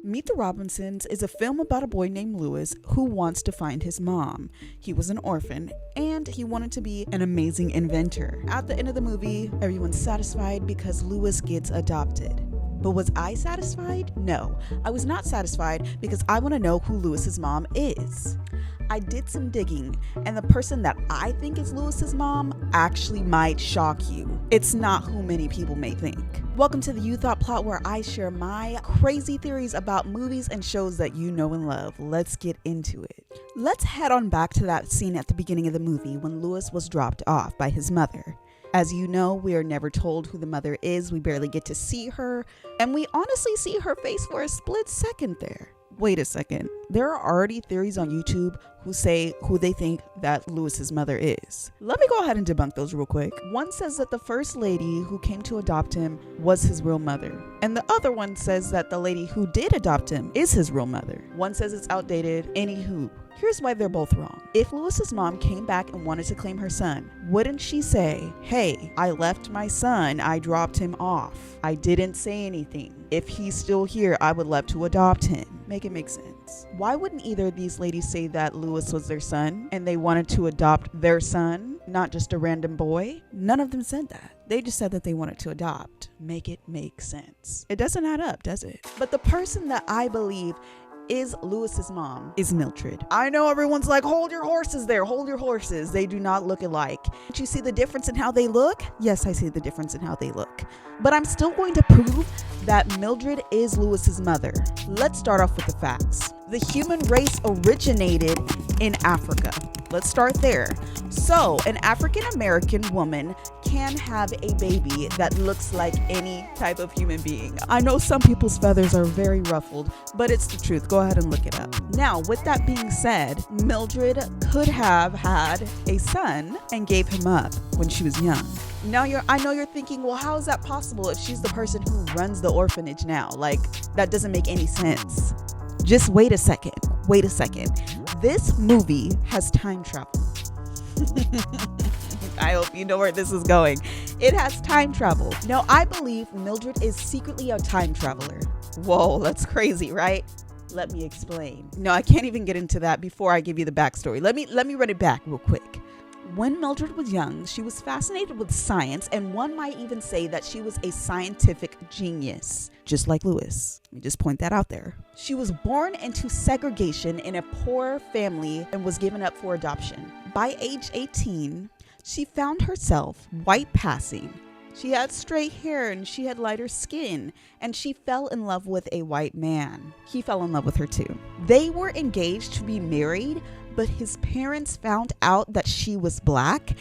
Meet the Robinsons is a film about a boy named Lewis who wants to find his mom. He was an orphan and he wanted to be an amazing inventor. At the end of the movie, everyone's satisfied because Lewis gets adopted. But was I satisfied? No, I was not satisfied because I want to know who Lewis's mom is. I did some digging, and the person that I think is Lewis's mom actually might shock you. It's not who many people may think. Welcome to the You Thought Plot, where I share my crazy theories about movies and shows that you know and love. Let's get into it. Let's head on back to that scene at the beginning of the movie when Lewis was dropped off by his mother. As you know, we are never told who the mother is. We barely get to see her, and we honestly see her face for a split second there. Wait a second. There are already theories on YouTube who say who they think that Lewis's mother is. Let me go ahead and debunk those real quick. One says that the first lady who came to adopt him was his real mother. And the other one says that the lady who did adopt him is his real mother. One says it's outdated. Anywho, here's why they're both wrong. If Lewis's mom came back and wanted to claim her son, wouldn't she say, "Hey, I left my son, I dropped him off. I didn't say anything. If he's still here, I would love to adopt him." Make it make sense. Why wouldn't either of these ladies say that Lewis was their son and they wanted to adopt their son, not just a random boy? None of them said that. They just said that they wanted to adopt. Make it make sense. It doesn't add up, does it? But the person that I believe is Lewis's mom is Mildred. I know everyone's like, hold your horses there, hold your horses. They do not look alike. Don't you see the difference in how they look? Yes, I see the difference in how they look. But I'm still going to prove that Mildred is Lewis's mother. Let's start off with the facts. The human race originated in Africa. Let's start there. So, an African-American woman can have a baby that looks like any type of human being. I know some people's feathers are very ruffled, but it's the truth. Go ahead and look it up. Now, with that being said, Mildred could have had a son and gave him up when she was young. Now, I know you're thinking, well, how is that possible if she's the person who runs the orphanage now? Like, that doesn't make any sense. Just wait a second. Wait a second. This movie has time travel. I hope you know where this is going. It has time travel. Now, I believe Mildred is secretly a time traveler. Whoa, that's crazy, right? Let me explain. No, I can't even get into that before I give you the backstory. Let me run it back real quick. When Mildred was young, she was fascinated with science, and one might even say that she was a scientific genius, just like Lewis. Let me just point that out there. She was born into segregation in a poor family and was given up for adoption. By age 18, she found herself white passing. She had straight hair and she had lighter skin, and she fell in love with a white man. He fell in love with her too. They were engaged to be married, but his parents found out that she was black,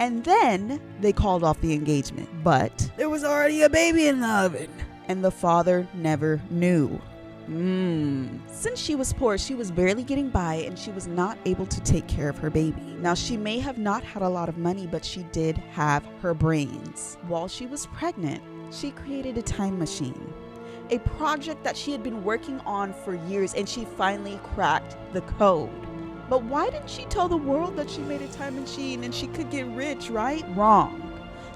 and then they called off the engagement. But there was already a baby in the oven, and the father never knew. Since she was poor, she was barely getting by, and she was not able to take care of her baby. Now, she may have not had a lot of money, but she did have her brains. While she was pregnant, she created a time machine, a project that she had been working on for years, and she finally cracked the code. But why didn't she tell the world that she made a time machine and she could get rich, right? Wrong.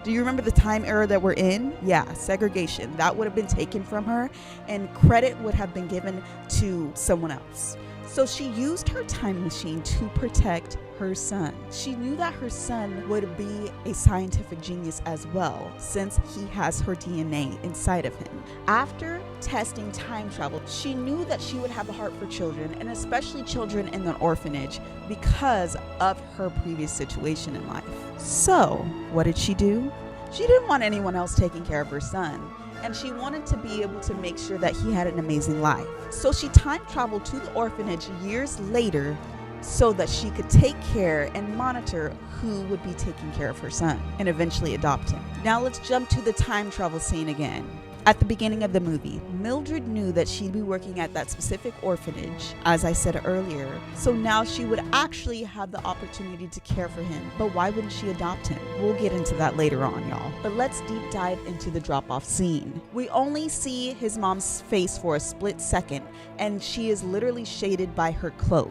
Do you remember the time era that we're in? Yeah, segregation. That would have been taken from her, and credit would have been given to someone else. So she used her time machine to protect her son. She knew that her son would be a scientific genius as well, since he has her DNA inside of him. After testing time travel, she knew that she would have a heart for children, and especially children in the orphanage, because of her previous situation in life. So, what did she do? She didn't want anyone else taking care of her son, and she wanted to be able to make sure that he had an amazing life. So she time traveled to the orphanage years later so that she could take care and monitor who would be taking care of her son and eventually adopt him. Now let's jump to the time travel scene again. At the beginning of the movie, Mildred knew that she'd be working at that specific orphanage, as I said earlier, so now she would actually have the opportunity to care for him. But why wouldn't she adopt him? We'll get into that later on, y'all. But let's deep dive into the drop-off scene. We only see his mom's face for a split second, and she is literally shaded by her cloak.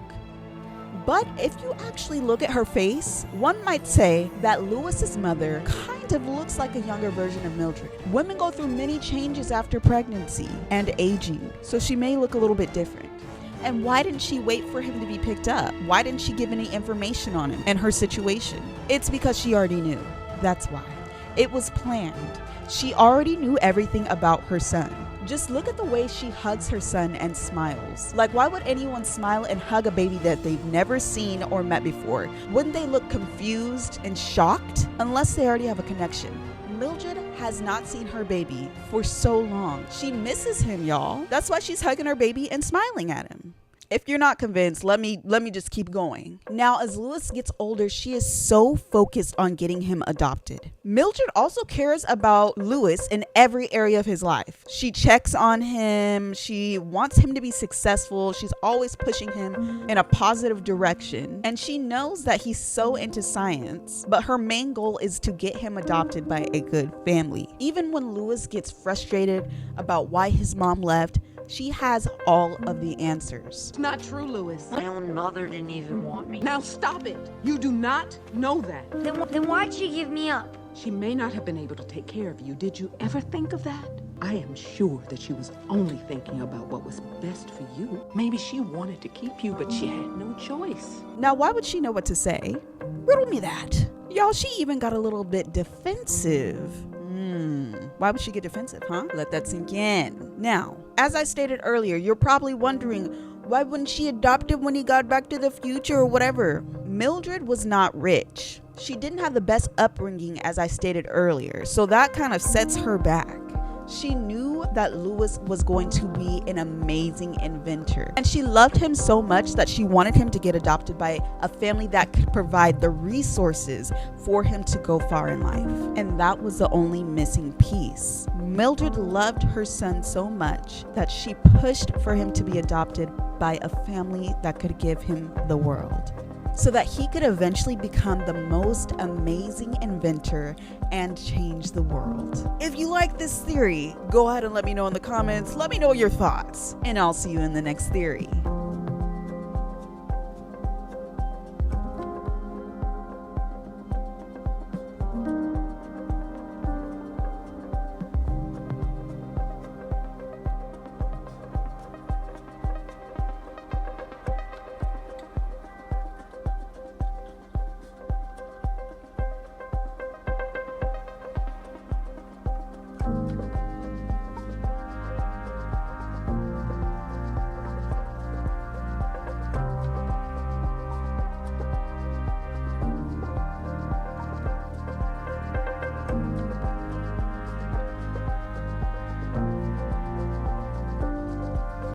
But if you actually look at her face, one might say that Lewis's mother kind of looks like a younger version of Mildred. Women go through many changes after pregnancy and aging, so she may look a little bit different. And why didn't she wait for him to be picked up? Why didn't she give any information on him and her situation? It's because she already knew. That's why. It was planned. She already knew everything about her son. Just look at the way she hugs her son and smiles. Like, why would anyone smile and hug a baby that they've never seen or met before? Wouldn't they look confused and shocked? Unless they already have a connection. Mildred has not seen her baby for so long. She misses him, y'all. That's why she's hugging her baby and smiling at him. If you're not convinced, let me just keep going. Now, as Lewis gets older, she is so focused on getting him adopted. Mildred also cares about Lewis in every area of his life. She checks on him. She wants him to be successful. She's always pushing him in a positive direction. And she knows that he's so into science, but her main goal is to get him adopted by a good family. Even when Lewis gets frustrated about why his mom left, she has all of the answers. It's not true, Lewis. My own mother didn't even want me. Now stop it. You do not know that. Then why'd she give me up? She may not have been able to take care of you. Did you ever think of that? I am sure that she was only thinking about what was best for you. Maybe she wanted to keep you, but she had no choice. Now, why would she know what to say? Riddle me that. Y'all, she even got a little bit defensive. Why would she get defensive, huh? Let that sink in. Now, as I stated earlier, you're probably wondering, why wouldn't she adopt him when he got back to the future or whatever? Mildred was not rich. She didn't have the best upbringing, as I stated earlier, so that kind of sets her back. She knew that Lewis was going to be an amazing inventor, and she loved him so much that she wanted him to get adopted by a family that could provide the resources for him to go far in life. And that was the only missing piece. Mildred loved her son so much that she pushed for him to be adopted by a family that could give him the world, so that he could eventually become the most amazing inventor and change the world. If you like this theory, go ahead and let me know in the comments. Let me know your thoughts, and I'll see you in the next theory.